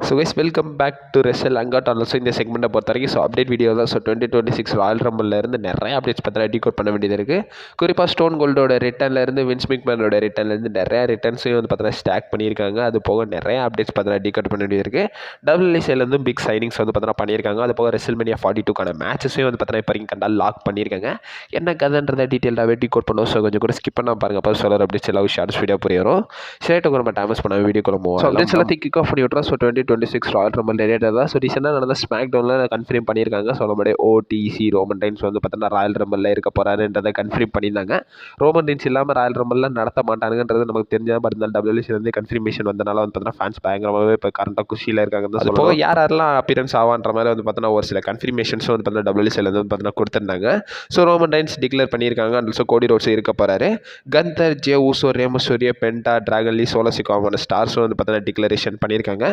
So guys welcome back to wrestle Angad also இந்த செக்மெண்ட்டை பொறுத்த வரைக்கும் ஸோ அப்டேட் வீடியோ தான். ஸோ 2026 ராயல் ரம்பிள்லேருந்து நிறைய அப்டேட்ஸ் பார்த்தா டீகோட் பண்ண வேண்டியது இருக்குது. குறிப்பாக ஸ்டோன் கோல்டோட ரிட்டர்ன்லேருந்து வின்ஸ் மிக்மேனோட ரிட்டர்ன்லேருந்து நிறைய ரிட்டர்ன்ஸையும் வந்து பார்த்தீங்கன்னா ஸ்டாக் பண்ணியிருக்காங்க. அது போக நிறைய அப்டேட்ஸ் பார்த்தா டீகோட் பண்ண வேண்டியது இருக்குது. டபிள்யூசிலேருந்து பிக் சைனிங்ஸ் வந்து பார்த்தீங்கன்னா பண்ணியிருக்காங்க. அது போக ரெசல்மேனியா 42க்கான மேட்சஸையும் வந்து பார்த்தீங்கன்னா இப்போ வரைக்கும் கண்டால் லாக் பண்ணியிருக்காங்க. என்ன கதைன்றதை டீட்டெயிலாகவே டீகோட் பண்ணுவோம். ஸோ கொஞ்சம் கூட ஸ்கிப் பண்ணால் பாருங்க. அப்போ சொல்கிற அப்டேட்ஸ் எல்லாம் ஷார்ட்ஸ் வீடியோ புரிய வரும். ஷேர்ட்டு நம்ம டைமஸ் பண்ண வீடியோ குழம்புவோம். ஸோ அப்டேட்ஸ் எல்லாத்தையும் கிக் ஆஃப் பண்ணி விட்றோம். ஸோ 2026 ராயல் ரம்பிள் ரிலேட்டட் தான். ஸோ ரீசெண்டாக நடந்த ஸ்மாக் டவுனில் கன்ஃபார்ம் பண்ணியிருக்காங்க. ஸோ நம்மளுடைய ஓடிசி ரோமன் ரைன்ஸ் வந்து பார்த்தீங்கன்னா ராயல் ரம்பிளில் இருக்க போகிறாருன்றதை கன்ஃபார்ம் பண்ணியிருந்தாங்க. ரோமன் ரைன்ஸ் இல்லாமல் ராயல் ரம்பிளில் நடத்த மாட்டானுங்கிறது நமக்கு தெரிஞ்சால் பட் இருந்தாலும் டபிள்யூசிலேருந்து கன்ஃபர்மேஷன் வந்தனால வந்து பார்த்தீங்கன்னா ஃபேன்ஸ் பயங்கரமாகவே இப்போ கரண்ட்டாக குஷியில் இருக்காங்க. அது போக யாரெல்லாம் அப்பியரன்ஸ் ஆவான்ற மாதிரி வந்து பார்த்தீங்கன்னா ஒரு சில கன்ஃபர்மேஷன்ஸ் வந்து பார்த்தீங்கன்னா டபிள்யூசிலேருந்து வந்து பார்த்தீங்கன்னா கொடுத்துருந்தாங்க. ஸோ ரோமன் ரைன்ஸ் டிக்ளேர் பண்ணியிருக்காங்க. அண்ட் ஸோ கோடி ரோட்ஸ் இருக்க போகிறாரு. கந்தர், ஜே ஊசோ, ரேமசூரிய, பென்டா, டிராகன் லீ, சோலசிகாமான ஸ்டார்ஸும் வந்து பார்த்தீங்கன்னா டிக்ளரேஷன் பண்ணியிருக்காங்க.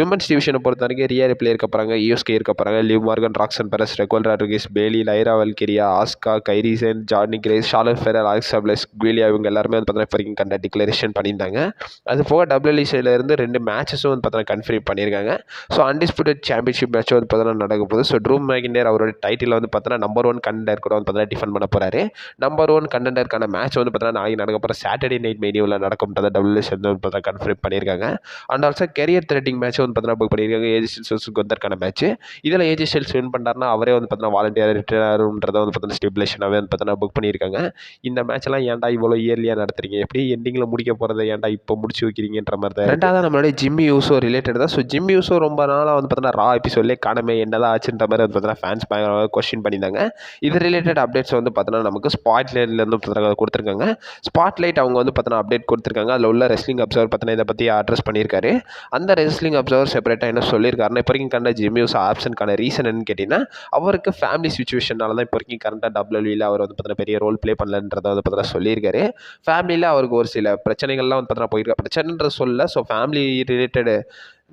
விமன்ஸ் டிவிஷனை பொறுத்த வரைக்கும் ரியா ரிப்ளே இருக்க போகிறாங்க, யூஎஸ்கே இருக்க போகிறாங்க, Liv Morgan, Roxanne Perez, Raquel Rodriguez, Bayley, Lyra Valkyria, Asuka, Kairi Sane, Jordynne Grace, Charlotte Flair, Alexa Bliss, Giulia இவங்க எல்லாருமே வந்து பார்த்தீங்கன்னா இப்போ வரைக்கும் கண்ட டிக்ளரேஷன் பண்ணியிருந்தாங்க. அது போக டபிள்யூசிலேருந்து 2 மேட்சஸும் வந்து பார்த்தீங்கன்னா கன்ஃபார்ம் பண்ணியிருக்காங்க. ஸோ அன்டிஸ்பியூட்டட் சாம்பியன்ஷிப் மேட்ச் வந்து பார்த்தீங்கன்னா நடக்க போகுது. ஸோ ட்ரூ மேக்கிண்டர் அவரோட டைட்டில் வந்து பார்த்தீங்கன்னா நம்பர் 1 கண்டெண்டர் கூட வந்து பார்த்தீங்கன்னா டிஃபெண்ட் பண்ண போகிறாரு. நம்பர் 1 கண்டெண்டருக்கான மேட்ச் வந்து பார்த்தீங்கன்னா நாளைக்கு நடக்க போகிற சாட்டர்டே நைட் மேனியூவில் நடக்கும்ன்றதை டபிள்யூசி வந்து பார்த்தீங்கன்னா கன்ஃபார்ம் பண்ணியிருக்காங்க. And also career threatening match வந்து பார்த்தீங்கன்னா புக் பண்ணியிருக்காங்க. ஏஜி ஸ்டைல்ஸ் வந்தற்கான மேட்ச். இதில் ஏஜி ஸ்டைல்ஸ் வின் பண்ணார்னா அவரே வந்து பார்த்தீங்கன்னா வாலண்டியர் ரிட்டர்ன் ஆகுன்றதை வந்து பார்த்தீங்கன்னா ஸ்டிபுலேஷனாகவே வந்து பார்த்தீங்கன்னா புக் பண்ணியிருக்காங்க. இந்த மேட்ச்லாம் ஏன்டா இவ்வளோ இயர்லியாக நடத்துறீங்க, எப்படி எண்டிங்கில் முடிக்க போகிறத ஏன்டா இப்போ முடிச்சு வைக்கிறீங்கன்ற மாதிரி தான். ரெண்டாவது நம்மளுடைய ஜிம்மி யூசோ ரிலேட்டட் தான். ஸோ ஜிம்மி யூசோ ரொம்ப நாளாக வந்து பார்த்தீங்கன்னா ரா எபிசோட்லேயே காணமே என்னதான் ஆச்சுன்ற மாதிரி வந்து பார்த்தீங்கன்னா ஃபேன்ஸ் பயங்கரமாக கொஸ்டின் பண்ணியிருந்தாங்க. இது ரிலேட்டட் அப்டேட்ஸ் வந்து பார்த்தீங்கன்னா நமக்கு ஸ்பாட்லைட்லேருந்து கொடுத்துருக்காங்க. ஸ்பாட்லைட் அவங்க வந்து பார்த்தீங்கன்னா அப்டேட் கொடுத்துருக்காங்க. அதில் உள்ள ரெஸ்லிங் அப்சர்வர் பார்த்தீங்கன்னா இதை பற்றி அட்ரஸ் பண்ணியிருக்காரு. அந்த ரெஸ்லிங் அப்சர்வர் செப்பரேட்டாக என்ன சொல்லியிருக்காருன்னா இப்போ வரைக்கும் கண்ட ஜிம்மி யூசோ ஆப்ஷனுக்கான ரீசன் என்னன்னு கேட்டிங்கன்னா அவருக்கு ஃபேமிலி சுச்சுவேஷனால தான் இப்போ வரைக்கும் கரண்ட்டாக டபிள்யூவில் அவர் வந்து பார்த்தீங்கன்னா பெரிய ரோல் ப்ளே பண்ணலன்றதை வந்து பார்த்தீங்கன்னா சொல்லியிருக்காரு. ஃபேமிலியில் அவருக்கு ஒரு சில பிரச்சனைகள்லாம் வந்து பார்த்தீங்கன்னா போயிருக்காரு. பிரச்சனைன்ற சொல்ல ஸோ ஃபேமிலி ரிலேட்டடு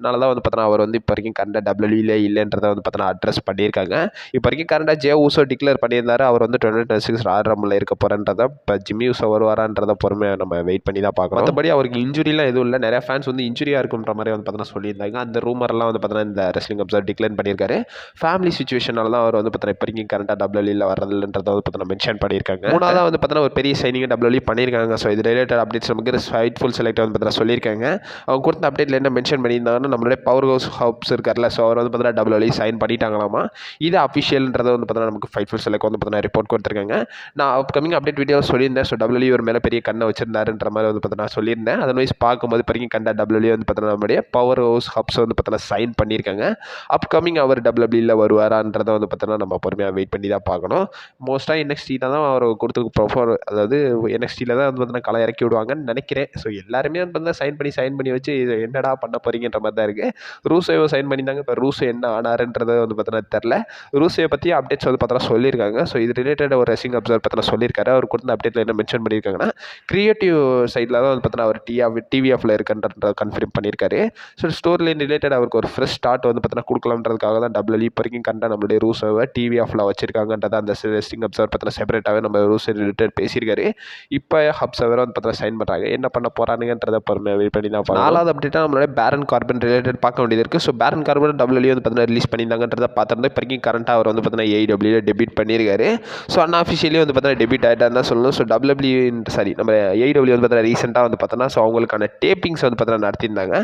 தான் வந்து பார்த்தீங்கன்னா அவர் வந்து இப்போ வரைக்கும் கரண்ட்டாக டபிள்யூவிலே இல்லைன்றதை வந்து பார்த்தீங்கன்னா அட்ரஸ் பண்ணியிருக்காங்க. இப்போ வரைக்கும் கரண்ட்டாக ஜே ஊசோ டிக்ளேர் பண்ணியிருந்தாரு அவர் வந்து 2026 ராயல் ரம்பிளில் இருக்க போகிறன்றதை. இப்போ ஜிம்மி ஊசோ வருவாரான்றதை பொறுமையாக நம்ம வெயிட் பண்ணி தான் பார்க்கணும். மற்றபடி அவருக்கு இன்ஜுரிலாம் எதுவும் இல்லை. நிறைய ஃபேன்ஸ் வந்து இன்ஜுரியாக இருக்குன்ற மாதிரி வந்து பார்த்தீங்கன்னா சொல்லியிருந்தாங்க. அந்த ரூமர்லாம் வந்து பார்த்தீங்கன்னா இந்த ரெஸ்லிங் அப்சர்வர் டிக்ளேர் பண்ணியிருக்காரு. ஃபேமிலி சுச்சுவேஷனால தான் அவர் வந்து பார்த்தீங்கன்னா இப்போ வரைக்கும் கரண்ட்டாக டபிள்யூவில் வரதில்லைன்றதை வந்து பார்த்தீங்கன்னா மென்ஷன் பண்ணியிருக்காங்க. மூணாவது வந்து பார்த்தீங்கன்னா ஒரு பெரிய சைனிங் டபிள்யூ பண்ணியிருக்காங்க. ஸோ இது ரிலேட்டட் அப்டேட்ஸ் நமக்கு ஃபைட்ஃபுல் செலக்ட் வந்து பார்த்தீங்கன்னா சொல்லியிருக்காங்க. அவங்க கொடுத்த அப்டேட்டில் என்ன மென்ஷன் பண்ணியிருந்தாங்கன்னா நம்மளுடைய பவர் ஹவுஸ் ஹப்ஸ் இருக்கார்ல, ஸோ அவர் வந்து பார்த்தீங்கன்னா டபிள்யூ சைன் பண்ணிட்டாங்களாமா. இது அஃபிஷியல்ன்றதை வந்து பார்த்தீங்கன்னா நமக்கு ஃபைட்ஃபுல் செலக்ட் வந்து பார்த்தீங்கன்னா ரிப்போர்ட் கொடுத்துருக்காங்க. நான் அப்கமிங் அப்டேட் வீடியோ சொல்லியிருந்தேன். ஸோ டபிள்யூ ஒரு மேலே பெரிய கண்ணை வச்சிருந்தாருன்ற மாதிரி வந்து பார்த்தீங்கன்னா சொல்லியிருந்தேன். அதர்வைஸ் பார்க்கும்போது வரைக்கும் கண்ட டபிள்யூ வந்து பார்த்தீங்கன்னா நம்மளுடைய பவர் ஹவுஸ் ஹப்ஸ் வந்து பார்த்தீங்கன்னா சைன் பண்ணியிருக்காங்க. அப்கமிங் அவர் டபிள்யூவில் வருவாரான்றதை வந்து பார்த்தீங்கன்னா நம்ம பொறுமையாக வெயிட் பண்ணி தான் பார்க்கணும். மோஸ்ட்டாக NXT தான் அவர் கொடுத்துருக்கு ப்ரொஃபர், அதாவது NXTயில் தான் வந்து பார்த்தீங்கன்னா களை இறக்கி விடுவாங்கன்னு நினைக்கிறேன். ஸோ எல்லாருமே வந்து பார்த்தீங்கன்னா சைன் பண்ணி வச்சு இது என்னடா பண்ண போறீங்கன்ற மாதிரி தான் இருக்குது. ரூசோவை சைன் பண்ணியிருந்தாங்க. இப்போ ரூசோ என்ன ஆனாருன்றதை வந்து பார்த்தீங்கன்னா தெரில. ரூசோவை பற்றி அப்டேட்ஸ் வந்து பார்த்தீங்கன்னா சொல்லியிருக்காங்க. ஸோ இது ரிலேட்டட் ஒரு ரெஸ்லிங் அப்சர்வர் பார்த்தீங்கன்னா சொல்லியிருக்காரு. அவர் கொடுத்த அப்டேட்டில் என்ன மென்ஷன் பண்ணியிருக்காங்கன்னா கிரியேட்டிவ் சைடில் தான் வந்து பார்த்தீங்கன்னா அவர் டிவிஎஃப்ல இருக்குன்றத கன்ஃபார்ம் பண்ணியிருக்காரு. ஸோ ஸ்டோரி லைன் ரிலேட்டட் அவருக்கு ஒரு ஃப்ரெஷ் ஸ்டார்ட் வந்து பார்த்தீங்கன்னா கொடுக்கலாம்ன்றதுக்காக தான் டபிள்யூ இப்போ வரைக்கும் கண்ட நம்மளுடைய ரூசோவை டிவிஎஃப்ல வச்சிருக்காங்கன்றத அந்த ரெஸ்லிங் அப்சர்வர் பார்த்தீங்கன்னா செப்பரேட்டாகவே நம்ம ரூசோ ரிலேட்டட் பேசியிருக்காரு. இப்போ அப்சர்வர் வந்து பார்த்தீங்கன்னா சைன் பண்ணுறாங்க. என்ன பண்ண போகிறானுங்கன்றதை பொறுமையாக வெயிட் பண்ணி தான் பார்க்கலாம். நாலாவது அப்டேட்டாக நம்மளுடைய பேரன் கார்பன் ரிலேட்டட் பார்க்க வேண்டியது இருக்குது. ஸோ பேரன் கார்பன் டபிள்யூ வந்து பார்த்தீங்கன்னா ரிலீஸ் பண்ணியிருந்தாங்கன்றதை பார்த்துருந்தா இப்போ வரைக்கும் கரண்ட்டாக அவர் வந்து பார்த்தீங்கன்னா AEW டெபியூட் பண்ணியிருக்காரு. ஸோ அன்அஃபிஷியலி வந்து பார்த்தீங்கன்னா டெபியூட் ஆகிட்டான்னு தான் சொல்லணும். ஸோ நம்ம AEW வந்து பார்த்தீங்கன்னா ரீசெண்டாக வந்து பார்த்தோன்னா ஸோ அவங்களுக்கான டேப்பிங்ஸ் வந்து பார்த்தீங்கன்னா நடத்தியிருந்தாங்க.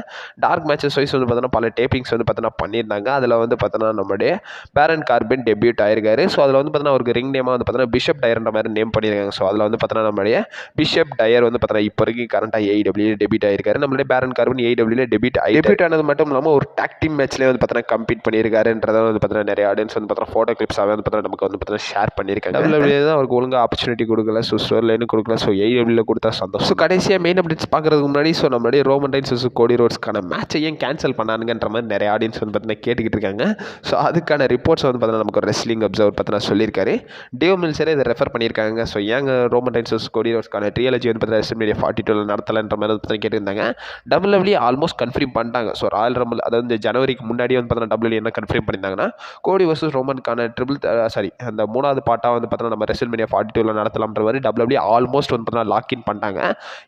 டார்க் மேட்சஸ் வைஸ் வந்து பார்த்தீங்கன்னா பல டேப்பிங்ஸ் வந்து பார்த்தீங்கன்னா பண்ணியிருந்தாங்க. அதில் வந்து பார்த்தோன்னா நம்மளுடைய பேரன் கார்பன் டெபியூட் ஆயிருக்காரு. ஸோ அதில் வந்து பார்த்தீங்கன்னா அவருக்கு ரிங் நேமாக வந்து பார்த்தீங்கன்னா பிஷப் டயர்ன்ற மாதிரி நேம் பண்ணியிருக்காங்க. ஸோ அதில் வந்து பார்த்தீங்கன்னா நம்மளுடைய பிஷப் டயர் வந்து பார்த்தீங்கன்னா இப்போ வரைக்கும் கரண்ட்டாக AEW டெபியூட் ஆயிருக்காரு. நம்மளுடைய பேரன் கார்பன் AEW டெபியூட் ஆனது மட்டும் இல்லாமல் ஒரு டாக் டீம் மேட்ச்லேயே வந்து பார்த்தீங்கன்னா கம்பீட் பண்ணியிருக்காருன்றதை வந்து பார்த்தீங்கன்னா நிறைய ஆடியன்ஸ் வந்து பார்த்தீங்கன்னா ஃபோட்டோ கிளிப்ஸாகவே வந்து பார்த்தீங்கன்னா நமக்கு வந்து பார்த்தீங்கன்னா ஷேர் பண்ணியிருக்காங்க. டபிள்யூ தான் அவருக்கு ஒழுங்காக ஆப்பர்ச்சுனிட்டி கொடுக்கல. ஸோ ஸ்டோர்லைன்னு கொடுக்கல. ஸோ AEW கொடுத்தா சந்தோஷம். ஸோ கடைசியாக மெயின் அப்டேட்ஸ் பார்க்குறதுக்கு முன்னாடி ஸோ நம்மளுடைய ரோமன் ரைன்ஸ் கோடி ரோட்ஸ்க்கான மேட்சை ஏன் கேன்சல் பண்ணானுங்கன்ற மாதிரி நிறைய ஆடியன்ஸ் வந்து பார்த்தீங்கன்னா கேட்டுக்கிட்டு இருக்காங்க. ஸோ அதுக்கான ரிப்போர்ட்ஸ் வந்து பார்த்தீங்கன்னா நமக்கு ஒரு ரெஸ்லிங் அப்சர்வர் பார்த்தீங்கன்னா சொல்லியிருக்காரு. டேவ் மில்சரே இதை ரெஃபர் பண்ணியிருக்காங்க. ஸோ ஏங்க ரோமன் ரைன்ஸ் கோடி ரோட்ஸ்க்கான ட்ரியாலஜி வந்து பார்த்தீங்கன்னா WrestleMania 42 நடத்தலைன்ற மாதிரி வந்து பார்த்தீங்கன்னா கேட்டிருந்தாங்க. டபிள்யூ ஆல்மோஸ்ட் கன்ஃபார்ம் பண்ணிட்டாங்க. ஸோ ராயல் ரம்பிள் அதாவது இந்த ஜனவரிக்கு முன்னாடியே வந்து பார்த்தீங்கன்னா WWE என்ன கன்ஃபார்ம் பண்ணியிருந்தாங்கன்னா கோடி வர்சஸ் ரோமனுக்கான அந்த 3வது பார்ட்டாக வந்து பார்த்தீங்கன்னா நம்ம ரெசல்மேனியா 42ல நடத்தலாம்ன்ற மாதிரி WWE ஆல்மோஸ்ட் வந்து பார்த்தீங்கன்னா லாக்இன் பண்ணிட்டாங்க.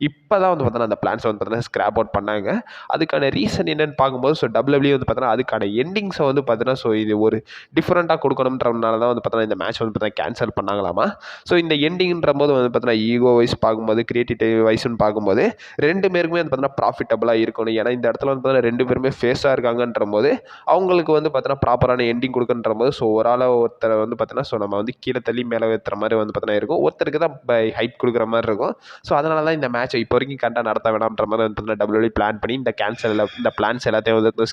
இப்போ தான் வந்து பார்த்தீங்கன்னா அந்த பிளான்ஸ் வந்து பார்த்தீங்கன்னா ஸ்கிராப் அவுட் பண்ணாங்க. அதுக்கான ரீசன் என்னன்னு பார்க்கும்போது ஸோ WWE வந்து பார்த்தீங்கன்னா அதுக்கான எண்டிங்ஸை வந்து பார்த்தீங்கன்னா ஸோ இது ஒரு டிஃப்ரெண்ட்டாக கொடுக்கணுன்றனால தான் வந்து பார்த்தீங்கன்னா இந்த மேட்ச் வந்து பார்த்தீங்கன்னா கேன்சல் பண்ணாங்களாமா. ஸோ இந்த எண்டிங்ன்ற போது வந்து பார்த்தீங்கன்னா ஈகோ வைஸ் பார்க்கும்போது கிரியேட்டிவிட்டி வைஸ்னு பார்க்கும்போது 2 பேருக்குமே வந்து பார்த்தீங்கன்னா ப்ராஃபிட்டபுளாக இருக்கணும். ஏன்னா இந்த இடத்துல வந்து பார்த்தீங்கன்னா 2 பேருமே ஃபேஸாக இருக்காங்கன்ற போது அவங்களுக்கு வந்து பார்த்தீங்கன்னா ப்ராப்பரான எண்டிங் கொடுக்குன்ற போது ஸோ ஒரு ஆளாக ஒருத்தரை வந்து பார்த்தீங்கன்னா ஸோ நம்ம வந்து கீழே தள்ளி மேலே ஏற்றுற மாதிரி வந்து பார்த்தீங்கன்னா இருக்கும். ஒருத்தருக்கு தான் ஹைப் கொடுக்குற மாதிரி இருக்கும். ஸோ அதனால தான் இந்த மேட்சை இப்போ வரைக்கும் கரெக்டாக நடத்த வேணாம்ன்ற மாதிரி வந்து பார்த்தீங்கன்னா WWE பிளான் பண்ணி இந்த பிளான்ஸ் எல்லாத்தையும் வந்து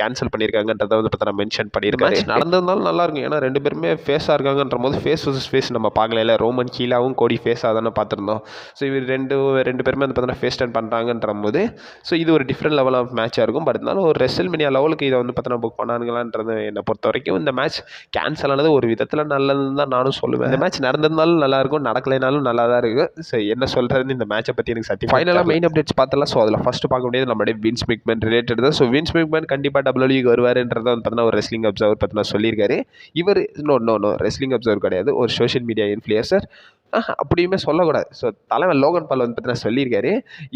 கேன்சல் பண்ணியிருக்காங்கன்றதை வந்து பார்த்தீங்கன்னா மென்ஷன் பண்ணியிருக்காரு. நடந்திருந்தாலும் நல்லா இருக்கும். ஏன்னா 2 பேருமே ஃபேஸாக இருக்காங்கன்ற போது ஃபேஸ் வர்சஸ் ஃபேஸ் நம்ம பார்க்கல. ரோமன் கீழாவும் கோடி ஃபேஸாக தானே பார்த்துருந்தோம். ஸோ இவர் ரெண்டு பேருமே வந்து பார்த்தீங்கன்னா ஃபேஸ் டர்ன் பண்ணுறாங்கன்ற போது ஸோ இது ஒரு டிஃப்ரெண்ட் லெவல் ஆஃப் மேட்சாக இருக்கும். பட் இருந்தாலும் ஒரு ரெசல்மேனியா லெவலுக்கு இதை வந்து பார்த்தீங்கன்னா புக் பண்ணானுங்களான்றது என்னை பொறுத்த வரைக்கும் இந்த மேட்ச் கேன்சல் ஆனது ஒரு விதத்தில் நல்லதுன்னு தான் நானும் சொல்லுவேன். இந்த மேட்ச் நடந்திருந்தாலும் நல்லாயிருக்கும், நடக்கலைனாலும் நல்லா தான் இருக்குது. ஸோ என்ன சொல்கிறதுன்னு இந்த மேட்சை பற்றி எனக்கு சட்டி ஃபைனலாக மெயின் அப்டேட்ஸ் பார்த்தலாம். ஸோ அதில் ஃபஸ்ட்டு பார்க்க முடியாது நம்மளுடைய வின்ஸ் மெக்மேன் ரிலேட்டட் தான். ஸோ வின்ஸ் மெக்மேன் கண்டிப்பாக WWE வருவாருன்றதை வந்து பார்த்தீங்கன்னா ஒரு ரெஸ்லிங் அப்சர்வர் பார்த்தீங்கன்னா சொல்லியிருக்காரு. இவர் நோ ரெஸ்லிங் அப்சர்வர் கிடையாது, ஒரு சோஷியல் மீடியா இன்ஃப்ளூயன்சர். அப்படியுமே சொல்லக்கூடாது. ஸோ தலைவன் லோகன் பால் வந்து பார்த்தீங்கன்னா சொல்லியிருக்காரு,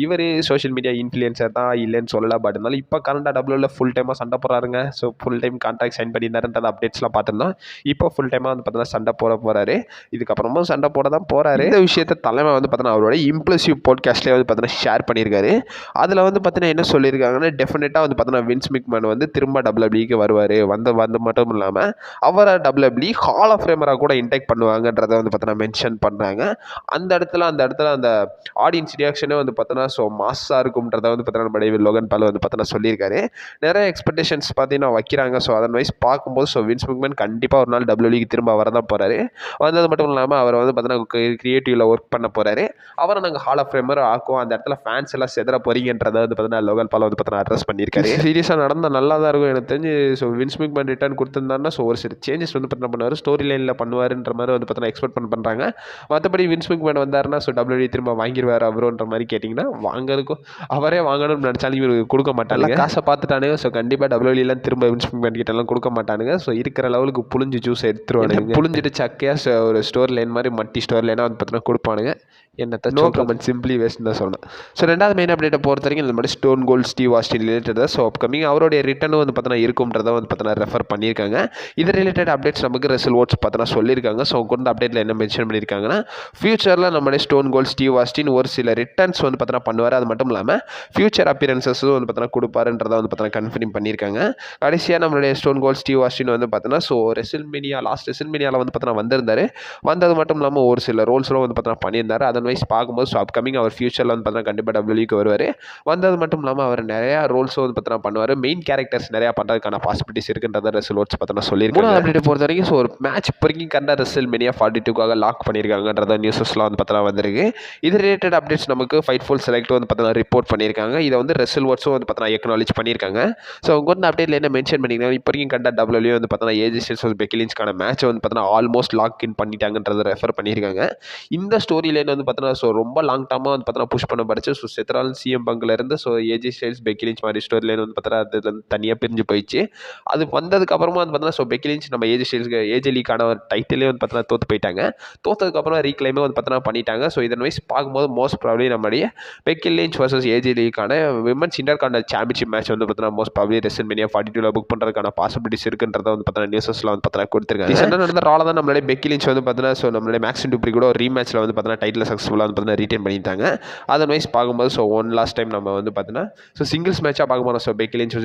இவர் சோஷியல் மீடியா இன்ஃப்ளூயன்சர் தான் இல்லைன்னு சொல்லலாம். பட் இருந்தாலும் இப்போ கரண்டாக டபுள்யூல ஃபுல் டைமாக சண்டை போடுறாருங்க. So full time contract sign பண்ணியிருந்தாருன்றது அப்டேட்ஸ்லாம் பார்த்துருந்தோம். இப்போ ஃபுல் டைமாக வந்து பார்த்தீங்கன்னா சண்டை போகிறாரு. இதுக்கப்புறமும் சண்டை போட தான் போகிறாரு. இந்த விஷயத்தை தலைவன் வந்து பார்த்தீங்கன்னா அவரோட இம்ப்ளசிவ் பாட்காஸ்ட்லேயே வந்து பார்த்தீங்கன்னா ஷேர் பண்ணியிருக்காரு. அதில் வந்து பார்த்தீங்கன்னா என்ன சொல்லியிருக்காங்கன்னா, டெஃபினட்டாக வந்து பார்த்தீங்கன்னா வின்ஸ் மெக்மேன் வந்து திரும்ப WWEக்கு வருவார். வந்து மட்டும் இல்லாமல் அவரை WWE ஹால் ஆஃப் ஃபேமராக கூட இன்டேக் பண்ணுவாங்கன்றதை வந்து பார்த்தீங்கன்னா மென்ஷன் பண்ணுறாங்க. அந்த இடத்துல அந்த ஆடியன்ஸ் ரியாக்ஷனே வந்து பார்த்தோன்னா ஸோ மாஸாக இருக்கும்ன்றதை வந்து பார்த்தீங்கன்னா நம்ம லோகன் பால் வந்து பார்த்தோன்னா சொல்லியிருக்காரு. நிறைய எக்ஸ்பெக்டேஷன்ஸ் பார்த்தீங்கன்னா வைக்கிறாங்க. ஸோ அதன் வைஸ் பார்க்கும்போது ஸோ வின்ஸ் மெக்மேன் கண்டிப்பாக ஒரு நாள் WWEக்கு திரும்ப வர தான் போகிறாரு. வந்தது மட்டும் இல்லாமல் அவர் வந்து பார்த்தீங்கன்னா கிரியேட்டிவில் ஒர்க் பண்ண போகிறாரு. அவரை நாங்கள் ஹால் ஆஃப் ஃபேமர் ஆக்குவோம். அந்த இடத்துல ஃபேன்ஸ் எல்லாம் செதற போறீங்கன்றதை வந்து பார்த்தீங்கன்னா லோகன் பால் வந்து பார்த்தீங்கன்னா அட்ரஸ் பண்ணியிருக்காரு. சீரியஸாக நடந்தால் நல்லா தான் இருக்கும் எனக்கு தெரிஞ்சு. ஸோ வின்ஸ் மெக்மேன் ரிட்டர்ன் கொடுத்துருந்தாருன்னா ஸோ ஒரு சில சேஞ்சஸ் வந்து பார்த்தீங்கன்னா பண்ணுவார், ஸ்டோரி லைனில் பண்ணுவாருன்ற மாதிரி வந்து பார்த்தீங்கன்னா எக்ஸ்பெக்ட் பண்ணுறாங்க. மற்றபடி வின்ஸ் மெக்மேன் வந்தாருன்னா ஸோ WWE திரும்ப வாங்கிடுவார் அவருன்ற மாதிரி கேட்டிங்கன்னா வாங்குறதுக்கும் அவரே வாங்கணும்னு நினச்சாலும் இவருக்கு கொடுக்க மாட்டாங்க. காசை பார்த்துட்டானுங்க. ஸோ கண்டிப்பாக WWEலாம் திரும்ப வின்ஸ் மெக்மேன் கிட்டலாம் கொடுக்க மாட்டானுங்க. ஸோ இருக்கிற லெவலுக்கு புளிஞ்சு ஜூஸ் எடுத்துருவானுங்க. புளிஞ்சிட்டு சக்கையாக ஒரு ஸ்டோர் லைன் மாதிரி மட்டி ஸ்டோர் லைனாக வந்து பார்த்தீங்கன்னா கொடுப்பானுங்க. என்னத்தை நோ கமெண்ட், சிம்பிளி வேஸ்ட் தான் சொல்லணும். ஸோ ரெண்டாவது மெயின் அப்டேட்டை பொறுத்த வரைக்கும் இந்த மாதிரி stone cold Steve Austin related தான். ஸோ அப்கமிங் அவருடைய ரிட்டர்னும் வந்து பார்த்தீங்கன்னா இருக்கும்ன்றதை வந்து பார்த்தீங்கன்னா ரெஃபர் பண்ணியிருக்காங்க. இது ரிலேட்டட் அப்டேட்ஸ் நமக்கு ரெசல் ஓட்ஸ் பார்த்தீங்கன்னா சொல்லியிருக்காங்க. ஸோ கொண்ட அப்டேட்டில் என்ன மென்ஷன் பண்ணியிருக்காங்கன்னா, ஃபியூச்சரில் நம்மளுடைய ஸ்டோன் கோல்ட் ஸ்டீவ் ஆஸ்டின் ஒரு சில ரிட்டர்ன்ஸ் வந்து பார்த்தீங்கன்னா பண்ணுவார். அது மட்டும் இல்லாமல் ஃபியூச்சர் அப்பியரன்சஸும் வந்து பார்த்தீங்கன்னா கொடுப்பாருன்றதை வந்து பார்த்தீங்கன்னா கன்ஃபார்ம் பண்ணியிருக்காங்க. கடைசியாக நம்மளுடைய ஸ்டோன் கோல்ட் ஸ்டீவ் ஆஸ்டின் வந்து பார்த்தீங்கன்னா ஸோ லாஸ்ட் ரெசல்மேனியாவில் வந்து பார்த்தீங்கன்னா வந்திருந்தார். வந்தது மட்டும் இல்லாமல் ஒரு சில ரோல்ஸ்லாம் வந்து பார்த்தீங்கன்னா பண்ணியிருந்தார். அதன் வைஸ் பார்க்கும்போது ஸோ அப்கமிங் அவர் ஃபியூச்சரில் வந்து பார்த்தீங்கன்னா கண்டிப்பாக WWEக்கு வருவார். வந்தது மட்டும் இல்லாமல் அவர் நிறையா ரோல்ஸும் வந்து பார்த்தீங்கன்னா பண்ணுவார். மெயின் கேரக்டர்ஸ் நிறையா பண்ணுறதுக்கான பாசிபிலிட்டிஸ் இருக்குன்றத ரெசல் ஓட்ஸ் பார்த்தீங்கன்னா சொல்லியிருக்காங்க. அப்டேட் பொறுத்த வரைக்கும் ஸோ ஒரு மேட்ச் இப்போ வரைக்கும் கரெக்டாக ரெசல்மேனியா 42க்காக லாக் பண்ணியிருக்காங்கன்றத நியூஸஸ்லாம் வந்து பார்த்தீங்கன்னா வந்திருக்கு. இது ரிலேட்டட் அப்டேட்ஸ் நமக்கு ஃபைட்ஃபுல் செலக்ட் வந்து பார்த்தீங்கன்னா ரிப்போர்ட் பண்ணியிருக்காங்க. இதை வந்து ரெசல் ஓட்ஸும் வந்து பார்த்தீங்கன்னா எக்னாலேஜ் பண்ணியிருக்காங்க. ஸோ அவங்க வந்து அப்டேட்டில் என்ன மென்ஷன் பண்ணியிருக்காங்க, இப்போ வரைக்கும் கரெக்டாக WWE வந்து பார்த்தீங்கன்னா ஏஜி ஸ்டைல்ஸ் பெக்கி லிஞ்ச்க்கான மேட்ச் வந்து பார்த்தீங்கன்னா ஆல்மோஸ்ட் லாக் இன் பண்ணிட்டாங்கன்றதை ரெஃபர் பண்ணியிருக்காங்க. இந்த ஸ்டோரி லைன் வந்து பார்த்தீங்கன்னா ஸோ ரொம்ப லாங் டைமாக வந்து பார்த்தீங்கன்னா புஷ் பண்ணப்படுச்சு. ஸோ செத்ரால் CM பங்கிலேருந்து so AJ Styles Becky Lynch மாதிரி ஸ்டோரி லைன் வந்து பார்த்தீங்கன்னா அதுலேருந்து தனியாக பிரிஞ்சு போயிடுச்சு. அது வந்ததுக்கப்புறமா வந்து பார்த்தீங்கன்னா ஸோ பெக்கி லிஞ்ச் நம்ம ஏஜி லீக்கான ஒரு டைட்டிலே வந்து பார்த்தீங்கன்னா தோற்று போயிட்டாங்க. தோற்றதுக்கப்புறம் ரீக்ளைமே வந்து பார்த்தீங்கன்னா பண்ணிட்டாங்க. ஸோ இதன் வைஸ் பார்க்கும்போது மோஸ்ட் ப்ராப்ளி நம்மளுடைய பெக்கி லிஞ்ச் வர்சஸ் ஏஜி லீக்கான விமன்ஸ் இன்டர்கான்டினென்டல் சாம்பியன்ஷிப் மேட்ச் வந்து பார்த்தீங்கன்னா மோஸ்ட் ப்ராப்ளி ரெசல்மேனியா 42ல புக் பண்ணுறதுக்கான பாசிபிலிட்டிஸ் இருக்குன்றத வந்து பார்த்தீங்கன்னா நியூஸஸ்லாம் வந்து பார்த்தீங்கன்னா கொடுத்துருக்காங்க. ரீசெண்டாக நடந்த ரால தான் நம்மளுடைய பெக்கி லிஞ்ச் வந்து பார்த்தீங்கன்னா ஸோ நம்மளுடைய மேக்ஸிம் டூப்ரி கூட ஒரு ரீமேட்ச்சில் வந்து பார்த்தீங்கன்னா டைட்டில் சக்ஸஸ்ஃபுல்லாக வந்து பார்த்தீங்கன்னா ரீட்டைன் பண்ணிட்டாங்க. அதன் வைஸ் பார்க்கும்போது ஸோ லாஸ்ட் டைம் நம்ம வந்து பார்த்தீங்கன்னா ஸோ சிங்கிள்ஸ் மேட்சாக பார்க்க போகிறோம். ஸோ பெக்கி லிஞ்ச்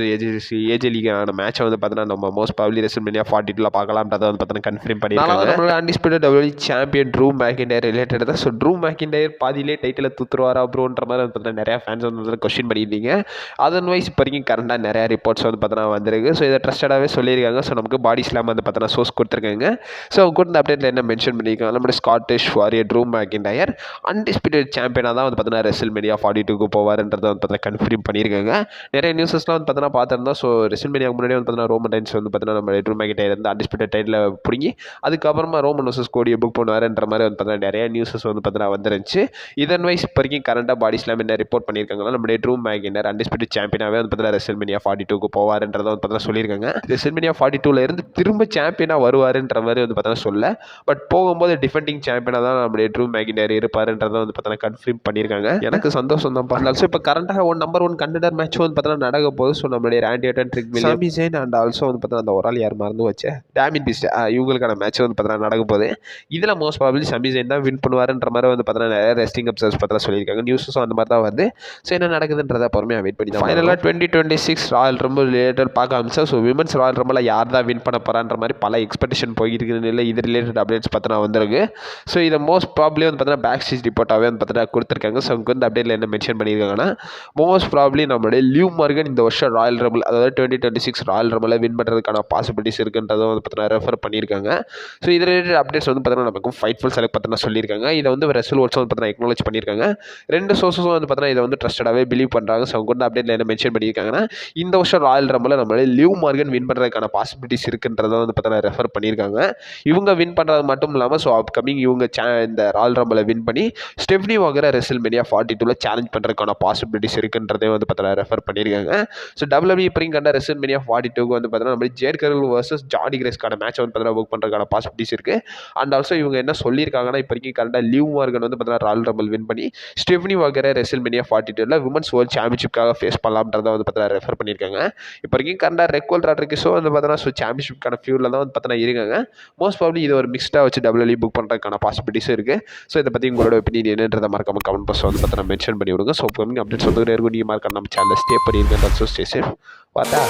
ஏஜி லீக்கான மேட்சை வந்து பார்த்தீங்கன்னா நம்ம மோஸ்ட் ப்ராப்ளி ரெசல்மேனியா 42ல பார்க்கலாம்ன்றதை வந்து பார்த்தீங்கன்னா கன்ஃபார்ம் பண்ணியிருக்காங்க. நம்மளோட undisputed WWE champion true McIntyre related தான். ஸோ ட்ரூ மேக்கின்டையர் பாதியிலே டைட்டில் தூத்துருவாரா ப்ரோன்ற மாதிரி வந்து பார்த்தீங்கன்னா நிறையா ஃபேன்ஸ் வந்து கொஸ்டின் பண்ணியிருந்தீங்க. அதன் வைஸ் இப்போ வரைக்கும் கரண்டாக நிறையா ரிப்போர்ட்ஸ் வந்து பார்த்தீங்கன்னா வந்திருக்கு. ஸோ இதை ட்ரஸ்டடாகவே சொல்லியிருக்காங்க. ஸோ நமக்கு பாடி ஸ்லாம் வந்து பார்த்தீங்கன்னா சோர்ஸ் கொடுத்துருக்காங்க. ஸோ கொடுத்த அப்டேட்டில் என்ன மென்ஷன் பண்ணியிருக்காங்க, நம்மளுடைய Scottish warrior Drew McIntyre undisputed சாம்பியனாக தான் வந்து பார்த்தீங்கன்னா ரெசல்மேனியா 42க்கு போவார்ன்றதை வந்து பார்த்தீங்கன்னா கன்ஃபார்ம் பண்ணியிருக்காங்க. நிறைய நியூஸஸ்லாம் வந்து பார்த்தீங்கன்னா பார்த்துருந்தோம். ஸோ ரெசல்மேனியாவுக்கு முன்னாடி வந்து பார்த்தீங்கன்னா ரோமன் டைன்ஸ் வந்து பார்த்தீங்கன்னா நம்ம ட்ரூ மேக்கின்டையர் வந்து அன்டிஸ்பியூட்டட் டைட்டில் பிடிங்கி அதுக்கப்புறமா ரோமன் வர்சஸ் கோடியை புக் பண்ணுவாருன்ற மாதிரி வந்து வந்து பார்த்தீங்கன்னா நிறைய நியூஸஸ் வந்து பார்த்தீங்கன்னா வந்துருந்துச்சு. இதன் வைஸ் இப்போ வரைக்கும் கரண்டாக பாடி ஸ்லாம் என்ன ரிப்போர்ட் பண்ணியிருக்காங்கன்னா, நம்முடைய ட்ரூ மேக்கினர் அன்டிஸ்பியூட்டட் சாம்பியனாகவே வந்து பார்த்தீங்கன்னா ரெசல்மேனியா 42க்கு போவாருன்றதை வந்து பார்த்தீங்கன்னா சொல்லியிருக்காங்க. ரெசல்மேனியா 42ல இருந்து திரும்ப சாம்பியனாக வருவாருன்ற மாதிரி வந்து பார்த்தீங்கன்னா சொல்ல, பட் போகும்போது டிஃபெண்டிங் சாம்பியனாக தான் நம்முடைய ட்ரூ மேக்கினர் இருப்பாருன்றதை வந்து பார்த்தீங்கன்னா கன்ஃபார்ம் பண்ணியிருக்காங்க. எனக்கு சந்தோஷம் தான் பண்ணலாம். ஸோ இப்போ கரண்டாக நம்பர் 1 கண்டெண்டர் மேட்ச் வந்து பார்த்தீங்கன்னா நடக்க போகுது. ஸோ நம்மளுடைய ராண்டி ஆர்டன், ட்ரிக் வில்லியம்ஸ், சாமி ஜெயின் அண்ட் ஆல்சோ வந்து பார்த்தீங்கன்னா அந்த ஒரு ஆள் யார் மறந்து வச்சு டேமின் பீஸ்ட் இவங்களுக்கான மேட்ச் வந்து பார்த்தீங்கன்னா நடக்க போகுது. இதில் மோஸ்ட் ப்ராபபிலி சாமி ஜெயின் தான் வின் பண்ணுவாருன்ற மாதிரி வந்து பார்த்தீங்கன்னா நிறைய ரெஸ்டிங் அப்சர்ஸ் பார்த்தீங்கன்னா சொல்லியிருக்காங்க. நியூஸஸும் அந்த மாதிரி தான் வருது. ஸோ என்ன நடக்குதுன்றதை பொறுமையாக வெயிட் பண்ணி தான் ஃபைனலாக 2026 ராயல் ரம்பிள் ரிலேட்டட் பார்க்க ஆரம்பிச்சா. ஸோ விமன்ஸ் ராயல் ரம்பில் யார் தான் வின் பண்ண போகிறான்ற மாதிரி பல எக்ஸ்பெக்டேஷன் போயிருக்குது. இல்லை இது ரிலேட்டட் அப்டேட்ஸ் பார்த்தீங்கன்னா வந்திருக்கு. ஸோ இதை மோஸ்ட் ப்ராபபிலி வந்து பார்த்தீங்கன்னா பேக் ஸ்டேஜ் ரிப்போர்ட்டாகவே வந்து பார்த்தீங்கன்னா கொடுத்துருக்காங்க. ஸோ அவங்க வந்து அப்டேட்டில் என்ன மென்ஷன் பண்ணியிருக்காங்கன்னா, மோஸ்ட் ப்ராபபிலி நம்மளுடைய லிவ் மார்கன் இந்த வருஷம் ராயல் ரம்பிள் அதாவது 2026 ராயல் ரம்பில் வின் பண்ணுறதுக்கான பாசிபிலிட்டிஸ் இருக்குன்றதை வந்து பார்த்தீங்கன்னா ரெஃபர் பண்ணியிருக்காங்க. ஸோ இது ரிலேட்டட் அப்டேட்ஸ் வந்து பார்த்தீங்கன்னா நமக்கு ஃபைட்ஃபுல் செலக்ட் பார்த்தீங்கன்னா சொல்லியிருக்காங்க. இதை வந்து ரெசல் ஓட்ஸ் வந்து பார்த்தீங்கன்னா எக்னாலஜ் பண்ணியிருக்காங்க. 2 சோர்ஸஸும் வந்து பார்த்தீங்கன்னா இதை வந்து ட்ரஸ்டடாகவே பிலீவ் பண்ணுறாங்க. ஸோ அவங்க வந்து அப்டேட்டில் என்ன மென்ஷன் பண்ணியிருக்காங்கன்னா, இந்த வருஷம் ராயல் ரம்பில் நம்மளுடைய லிவ் மார்கன் வின் பண்ணுறதுக்கான பாசிபிலிட்டிஸ் இருக்குன்றதை வந்து பார்த்தீங்கன்னா ரெஃபர் பண்ணியிருக்காங்க. இவங்க வின் பண்ணுறது மட்டும் இல்லாமல் ஸோ அப்கமிங் இவங்க இந்த ராயல் ரம்பில் வின் பண்ணி ஸ்டெஃப்னி வாங்குற ரெசல்மேனியா 42ல சேலஞ்ச் பண்ணுறதுக்கான பாசிபிலிட்டிஸ் இருக்குன்றதே வந்து பார்த்தீங்கன்னா ரெஃபர் பண்ணியிருக்காங்க. ஸோ WWE இப்போ கண்ட ரெசல்மேனியா 42க்கு வந்து பார்த்தீங்கன்னா நம்ம ஜேட் கர்ல் வர்சஸ் ஜாடி கிரேஸ்க்கான மேட்ச் வந்து பார்த்தீங்கன்னா புக் பண்ணுறதுக்கான பாசிபிலிட்டிஸ் இருக்குது. அண்ட் ஆல்சோ இவங்க என்ன சொல்லியிருக்காங்கன்னா, இப்போ வரைக்கும் கரெக்டாக லிவ் மார்கன் வந்து பார்த்தீங்கன்னா ராயல் ரம்பிள் வின் பண்ணி ஸ்டெஃப்னி வாங்குற ரெசல்மேனியா 42ல விமன்ஸ் வேர்ல்ட் சாம்பியன்ஷிப்காக ஃபேஸ் பண்ணலாம்ன்றதை வந்து பார்த்தீங்கன்னா ரெஃபர் பண்ணியிருக்காங்க. இப்போ வரைக்கும் கரெக்டாக ரெக்வல் ராட்ரிக்ஸோ வந்து பார்த்தீங்கன்னா ஸோ சாம்பியன்ஷிப்கான ஃபியூரில் தான் வந்து பார்த்தீங்கன்னா இருக்காங்க. மோஸ்ட் ப்ராபபிலி இது ஒரு மிக்ஸ்டாக வச்சு WWE புக் பண்ணுறதுக்கான பாசிபிலிட்டிஸ் இருக்குது. ஸோ இதை பற்றி உங்களோட ஒப்பீனியன் என்னன்றதை மறக்காம கமெண்ட் பாக்ஸ் வந்து பார்த்தீங்கன்னா மென்ஷன் பண்ணி விடுங்க. ஸோ அப்டேட்ஸ் வந்து இருக்கும். நீங்கள் மறக்காம நம்ம சேனலில் ஸ்டே பண்ணியிருக்கேன். So stay safe. வாட்டா